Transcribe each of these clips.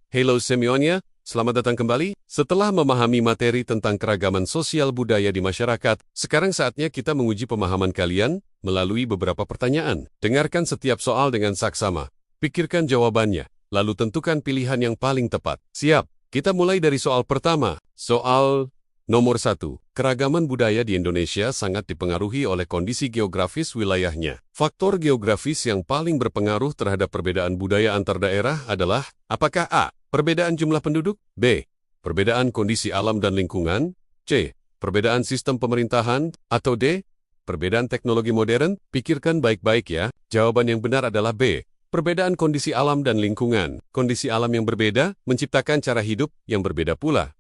Hello Semionia, selamat datang kembali. Setelah memahami materi tentang keragaman sosial budaya di masyarakat, sekarang saatnya kita menguji pemahaman kalian melalui beberapa pertanyaan. Dengarkan setiap soal dengan saksama. Pikirkan jawabannya, lalu tentukan pilihan yang paling tepat. Siap, kita mulai dari soal pertama. Soal nomor 1. Keragaman budaya di Indonesia sangat dipengaruhi oleh kondisi geografis wilayahnya. Faktor geografis yang paling berpengaruh terhadap perbedaan budaya antar daerah adalah apakah A. Perbedaan jumlah penduduk? B. Perbedaan kondisi alam dan lingkungan? C. Perbedaan sistem pemerintahan? Atau D. Perbedaan teknologi modern? Pikirkan baik-baik ya. Jawaban yang benar adalah B. Perbedaan kondisi alam dan lingkungan. Kondisi alam yang berbeda menciptakan cara hidup yang berbeda pula.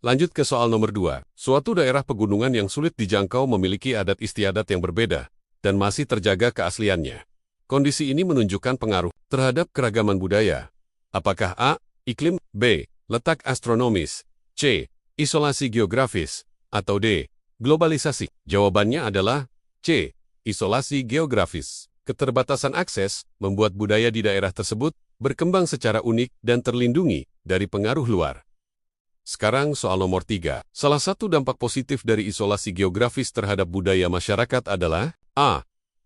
Lanjut ke soal nomor 2. Suatu daerah pegunungan yang sulit dijangkau memiliki adat istiadat yang berbeda dan masih terjaga keasliannya. Kondisi ini menunjukkan pengaruh terhadap keragaman budaya. Apakah A. Iklim, B. Letak astronomis, C. Isolasi geografis, atau D. Globalisasi? Jawabannya adalah C. Isolasi geografis. Keterbatasan akses membuat budaya di daerah tersebut berkembang secara unik dan terlindungi dari pengaruh luar. Sekarang soal nomor 3. Salah satu dampak positif dari isolasi geografis terhadap budaya masyarakat adalah A.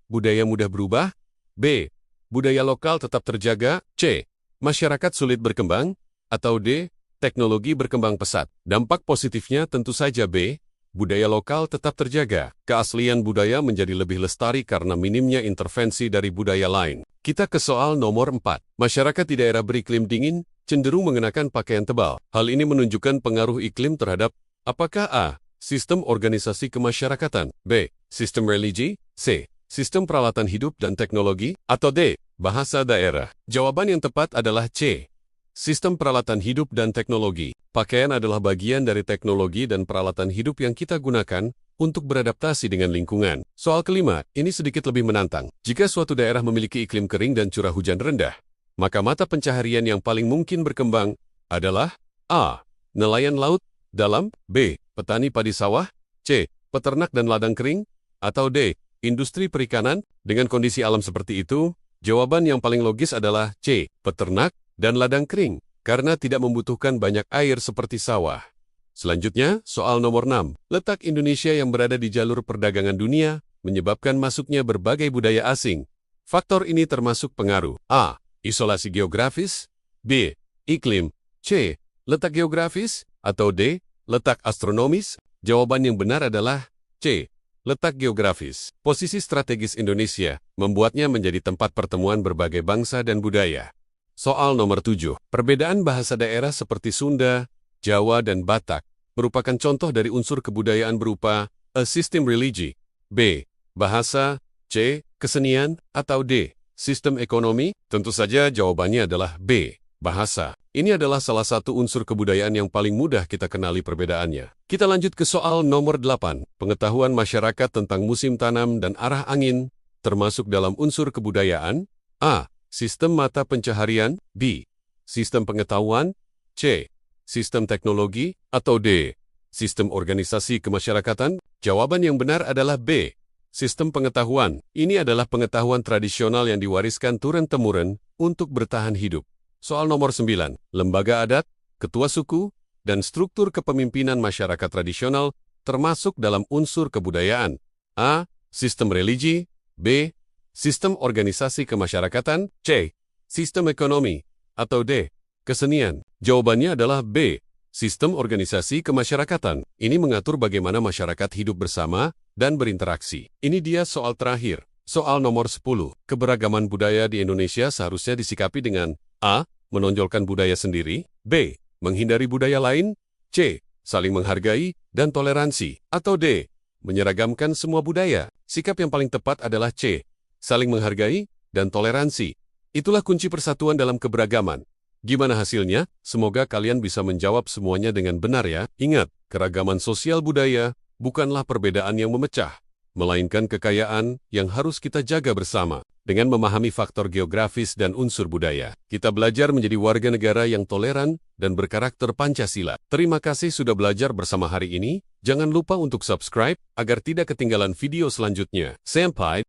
Budaya mudah berubah, B. Budaya lokal tetap terjaga, C. Masyarakat sulit berkembang, atau D. Teknologi berkembang pesat. Dampak positifnya tentu saja B. Budaya lokal tetap terjaga. Keaslian budaya menjadi lebih lestari karena minimnya intervensi dari budaya lain. Kita ke soal nomor 4. Masyarakat di daerah beriklim dingin cenderung mengenakan pakaian tebal. Hal ini menunjukkan pengaruh iklim terhadap apakah A. Sistem organisasi kemasyarakatan, B. Sistem religi, C. Sistem peralatan hidup dan teknologi, atau D. Bahasa daerah. Jawaban yang tepat adalah C. Sistem peralatan hidup dan teknologi. Pakaian adalah bagian dari teknologi dan peralatan hidup yang kita gunakan untuk beradaptasi dengan lingkungan. Soal kelima, ini sedikit lebih menantang. Jika suatu daerah memiliki iklim kering dan curah hujan rendah, maka mata pencaharian yang paling mungkin berkembang adalah A. Nelayan laut dalam, B. Petani padi sawah, C. Peternak dan ladang kering, atau D. Industri perikanan. Dengan kondisi alam seperti itu, jawaban yang paling logis adalah C. Peternak dan ladang kering, karena tidak membutuhkan banyak air seperti sawah. Selanjutnya, soal nomor 6. Letak Indonesia yang berada di jalur perdagangan dunia menyebabkan masuknya berbagai budaya asing. Faktor ini termasuk pengaruh A. Isolasi geografis, B. Iklim, C. Letak geografis, atau D. Letak astronomis. Jawaban yang benar adalah C. Letak geografis. Posisi strategis Indonesia membuatnya menjadi tempat pertemuan berbagai bangsa dan budaya. Soal nomor 7. Perbedaan bahasa daerah seperti Sunda, Jawa, dan Batak merupakan contoh dari unsur kebudayaan berupa A. Sistem religi, B. Bahasa, C. Kesenian, atau D. Sistem ekonomi. Tentu saja jawabannya adalah B. Bahasa. Ini adalah salah satu unsur kebudayaan yang paling mudah kita kenali perbedaannya. Kita lanjut ke soal nomor 8. Pengetahuan masyarakat tentang musim tanam dan arah angin termasuk dalam unsur kebudayaan. A. Sistem mata pencaharian, B. Sistem pengetahuan, C. Sistem teknologi, atau D. Sistem organisasi kemasyarakatan. Jawaban yang benar adalah B. Sistem pengetahuan. Ini adalah pengetahuan tradisional yang diwariskan turun-temurun untuk bertahan hidup. Soal nomor 9. Lembaga adat, ketua suku, dan struktur kepemimpinan masyarakat tradisional termasuk dalam unsur kebudayaan. A. Sistem religi, B. Sistem organisasi kemasyarakatan, C. Sistem ekonomi, atau D. Kesenian. Jawabannya adalah B. Sistem organisasi kemasyarakatan. Ini mengatur bagaimana masyarakat hidup bersama dan berinteraksi. Ini dia soal terakhir. Soal nomor 10. Keberagaman budaya di Indonesia seharusnya disikapi dengan A. Menonjolkan budaya sendiri, B. Menghindari budaya lain, C. Saling menghargai dan toleransi, atau D. Menyeragamkan semua budaya. Sikap yang paling tepat adalah C. Saling menghargai dan toleransi. Itulah kunci persatuan dalam keberagaman. Gimana hasilnya? Semoga kalian bisa menjawab semuanya dengan benar ya. Ingat, keragaman sosial budaya bukanlah perbedaan yang memecah, melainkan kekayaan yang harus kita jaga bersama. Dengan memahami faktor geografis dan unsur budaya, kita belajar menjadi warga negara yang toleran dan berkarakter Pancasila. Terima kasih sudah belajar bersama hari ini. Jangan lupa untuk subscribe agar tidak ketinggalan video selanjutnya. Sampai